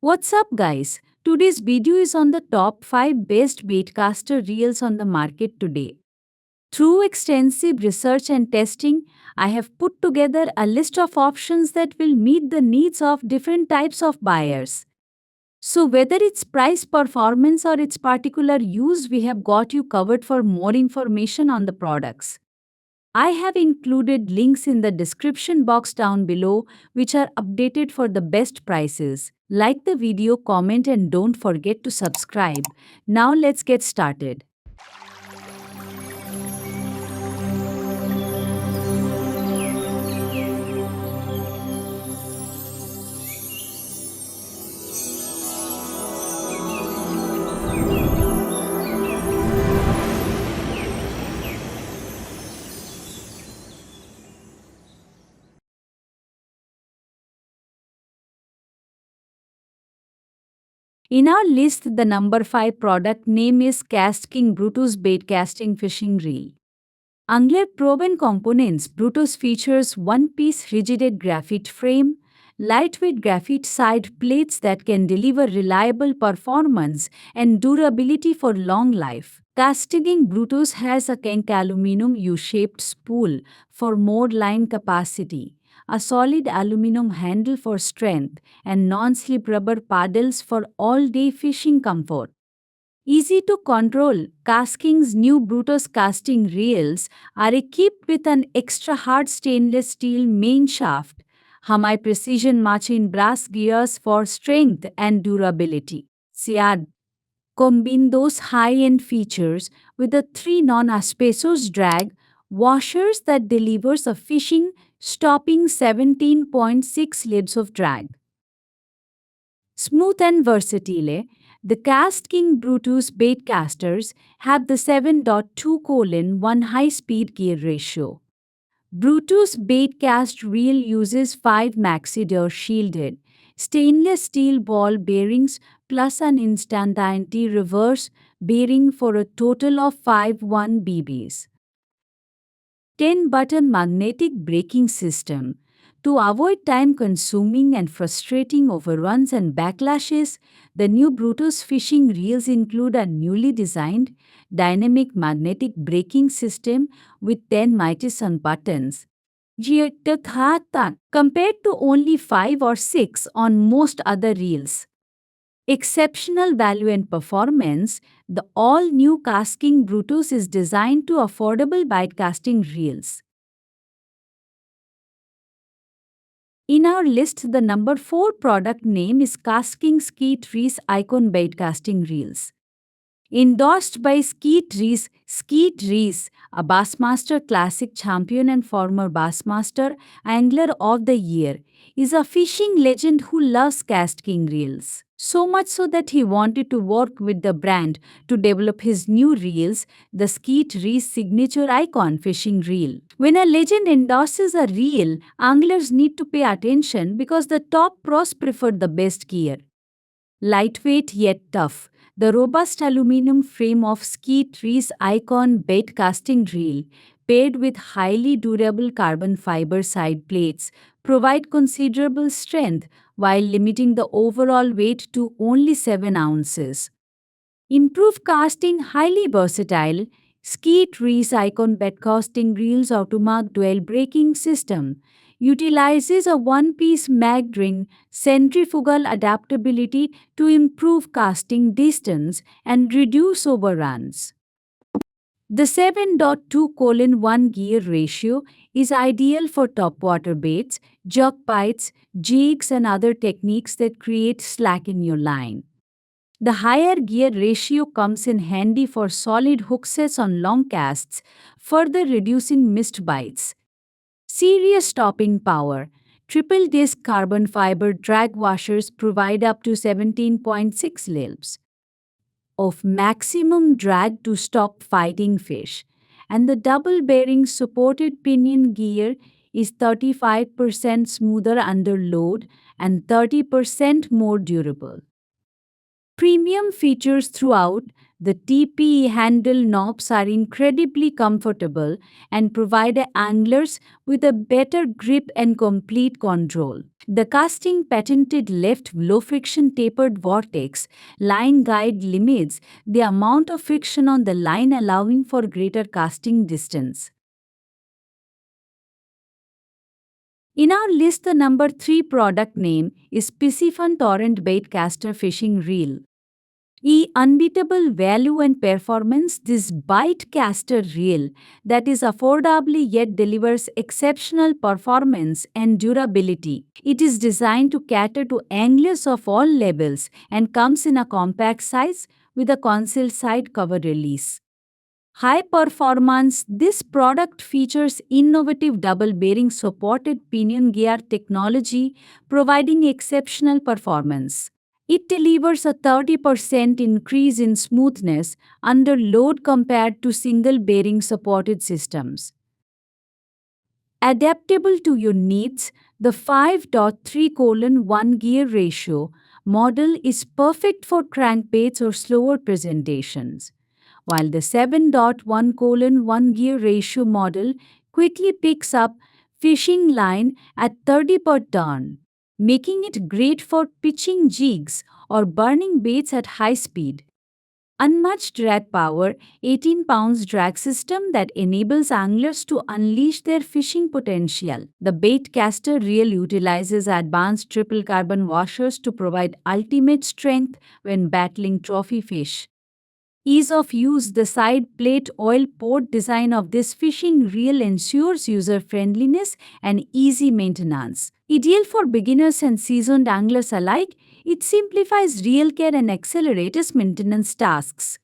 What's up, guys? Today's video is on the top 5 best baitcaster reels on the market today. Through extensive research and testing, I have put together a list of options that will meet the needs of different types of buyers. So, whether it's price performance or its particular use, we have got you covered. For more information on the products, I have included links in the description box down below, which are updated for the best prices. Like the video, comment, and don't forget to subscribe. Now let's get started. In our list, the number 5 product name is Cast King Brutus Bait Casting Fishing Reel. Angler proven components, Brutus features one-piece rigid graphite frame, lightweight graphite side plates that can deliver reliable performance and durability for long life. Casting Brutus has a Kenk aluminum U-shaped spool for more line capacity, a solid aluminum handle for strength, and non-slip rubber paddles for all-day fishing comfort. Easy to control, Casking's new Brutus casting reels are equipped with an extra hard stainless steel main shaft, high precision matching brass gears for strength and durability. Siad combine those high-end features with the 3 non-aspesos drag washers that delivers a fishing stopping 17.6 lids of drag. Smooth and versatile, the Cast King Brutus bait casters have the 7.2:1 high-speed gear ratio. Brutus bait cast reel uses 5 Maxidor shielded stainless steel ball bearings plus an instant anti-reverse bearing for a total of 5 BBs. 10-button magnetic braking system. To avoid time-consuming and frustrating overruns and backlashes, the new Brutus fishing reels include a newly designed dynamic magnetic braking system with 10 Miteson buttons. Compared to only 5 or 6 on most other reels. Exceptional value and performance, the all-new Casking Brutus is designed to affordable bite casting reels. In our list, the number 4 product name is Casking Skeet Reese Icon Bait Casting Reels. Endorsed by Skeet Reese, a Bassmaster Classic champion and former Bassmaster Angler of the Year, is a fishing legend who loves casting reels. So much so that he wanted to work with the brand to develop his new reels, the Skeet Reese Signature Icon Fishing Reel. When a legend endorses a reel, anglers need to pay attention because the top pros prefer the best gear. Lightweight yet tough, the robust aluminum frame of Skeet Reese Icon bait casting reel, paired with highly durable carbon fiber side plates, provide considerable strength while limiting the overall weight to only 7 ounces. Improved casting, highly versatile, Skeet Reese Icon bait casting reels automatic dual braking system utilizes a one-piece mag ring centrifugal adaptability to improve casting distance and reduce overruns. The 7.2:1 gear ratio is ideal for topwater baits, jerk bites, jigs, and other techniques that create slack in your line. The higher gear ratio comes in handy for solid hook sets on long casts, further reducing missed bites. Serious stopping power. Triple disc carbon fiber drag washers provide up to 17.6 lbs of maximum drag to stop fighting fish, and the double bearing supported pinion gear is 35% smoother under load and 30% more durable. Premium features throughout, the TPE handle knobs are incredibly comfortable and provide anglers with a better grip and complete control. The casting patented left low friction tapered vortex line guide limits the amount of friction on the line, allowing for greater casting distance. In our list, the number 3 product name is Piscifun Torrent Bait Caster Fishing Reel. Unbeatable value and performance, this bite caster reel that is affordably yet delivers exceptional performance and durability. It is designed to cater to anglers of all levels and comes in a compact size with a concealed side cover release. High performance, this product features innovative double bearing supported pinion gear technology, providing exceptional performance. It delivers a 30% increase in smoothness under load compared to single bearing supported systems. Adaptable to your needs, the 5.3:1 gear ratio model is perfect for crankbaits or slower presentations, while the 7.1:1 gear ratio model quickly picks up fishing line at 30 per turn, making it great for pitching jigs or burning baits at high speed. Unmatched drag power, 18 pounds drag system that enables anglers to unleash their fishing potential. The bait caster reel utilizes advanced triple carbon washers to provide ultimate strength when battling trophy fish. Ease of use, the side plate oil port design of this fishing reel ensures user friendliness and easy maintenance. Ideal for beginners and seasoned anglers alike, it simplifies reel care and accelerates maintenance tasks.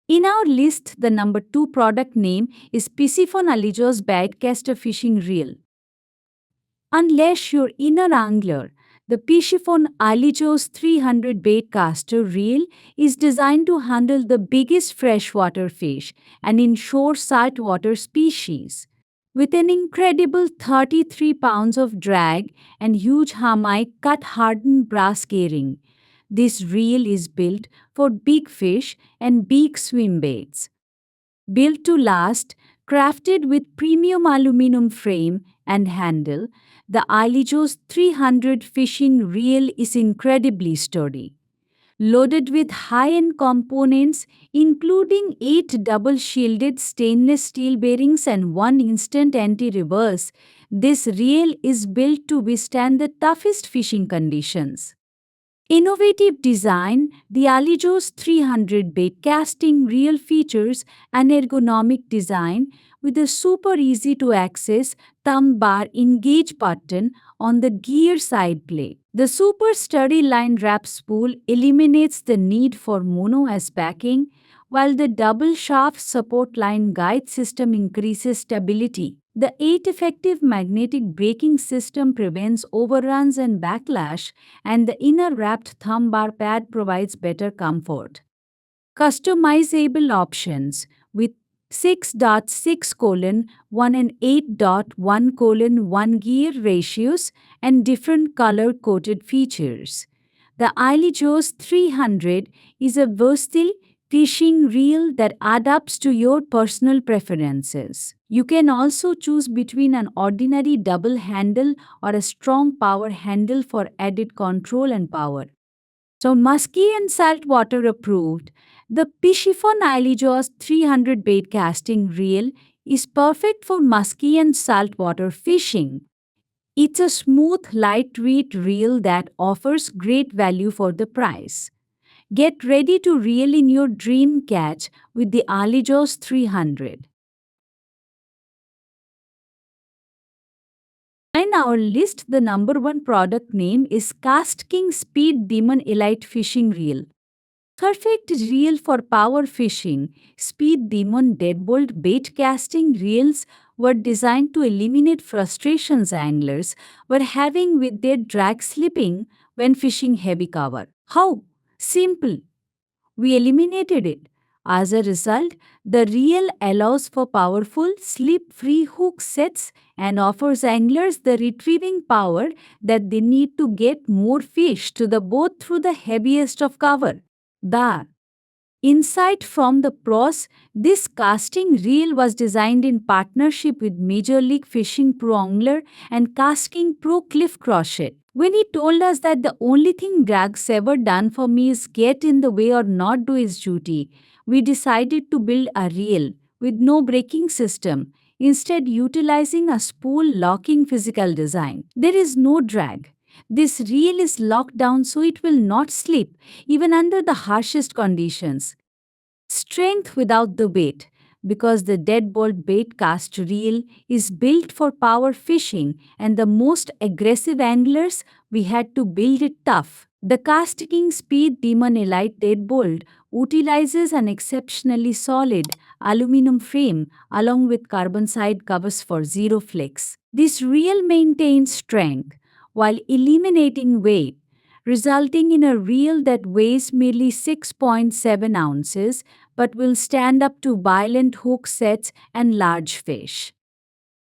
In our list, the number 2 product name is Piscifun Alijos Baitcaster Fishing Reel. Unleash your inner angler. The Piscifun Alijos 300 Baitcaster Reel is designed to handle the biggest freshwater fish and inshore saltwater species. With an incredible 33 pounds of drag and huge hamai cut-hardened brass gearing, this reel is built for big fish and big swim baits. Built to last, crafted with premium aluminum frame and handle, the Alijos 300 fishing reel is incredibly sturdy. Loaded with high-end components including 8 double-shielded stainless steel bearings and 1 instant anti-reverse, this reel is built to withstand the toughest fishing conditions. Innovative design, the Alijos 300 bait casting reel features an ergonomic design with a super easy to access thumb bar engage button on the gear side plate. The super sturdy line wrap spool eliminates the need for mono as backing, while the double shaft support line guide system increases stability. The 8 effective magnetic braking system prevents overruns and backlash, and the inner wrapped thumb bar pad provides better comfort. Customizable options with 6.6:1 and 8.1:1 gear ratios and different color-coded features. The Alijos 300 is a versatile fishing reel that adapts to your personal preferences. You can also choose between an ordinary double handle or a strong power handle for added control and power. So, musky and saltwater approved, the Piscifun Alijos 300 bait casting reel is perfect for musky and saltwater fishing. It's a smooth, lightweight reel that offers great value for the price. Get ready to reel in your dream catch with the Alijos 300. In our list, the number 1 product name is KastKing Speed Demon Elite Fishing Reel. Perfect reel for power fishing, Speed Demon Deadbolt bait casting reels were designed to eliminate frustrations anglers were having with their drag slipping when fishing heavy cover. How? Simple. We eliminated it. As a result, the reel allows for powerful, slip-free hook sets and offers anglers the retrieving power that they need to get more fish to the boat through the heaviest of cover. The insight from the pros, this casting reel was designed in partnership with Major League Fishing Pro Angler and Casting Pro Cliff Crochet. When he told us that the only thing Greg's ever done for me is get in the way or not do his duty, we decided to build a reel with no braking system, instead utilizing a spool locking physical design. There is no drag. This reel is locked down so it will not slip, even under the harshest conditions. Strength without the weight, because the deadbolt bait cast reel is built for power fishing and the most aggressive anglers, we had to build it tough. The casting speed Demon Elite deadbolt utilizes an exceptionally solid aluminum frame along with carbon side covers for zero flex. This reel maintains strength while eliminating weight, resulting in a reel that weighs merely 6.7 ounces but will stand up to violent hook sets and large fish.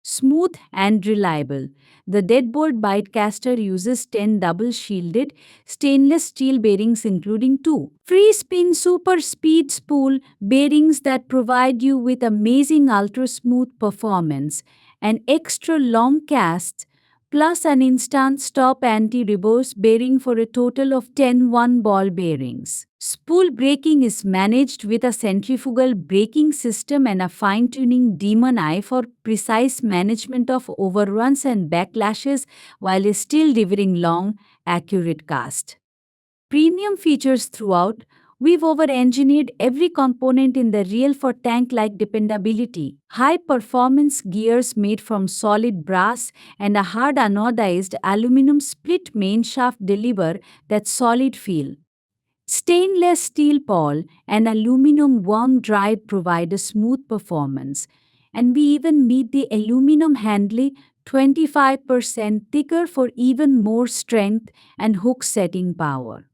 Smooth and reliable. The deadbolt bitecaster uses 10 double-shielded stainless steel bearings including 2 free spin super speed spool bearings that provide you with amazing ultra-smooth performance and extra long casts plus an instant stop anti-reverse bearing for a total of 10 one-ball bearings. Spool braking is managed with a centrifugal braking system and a fine-tuning Demon Eye for precise management of overruns and backlashes while still delivering long, accurate cast. Premium features throughout. We've over-engineered every component in the reel for tank-like dependability. High-performance gears made from solid brass and a hard anodized aluminum split main shaft deliver that solid feel. Stainless steel pawl and aluminum worm drive provide a smooth performance, and we even made the aluminum handle 25% thicker for even more strength and hook setting power.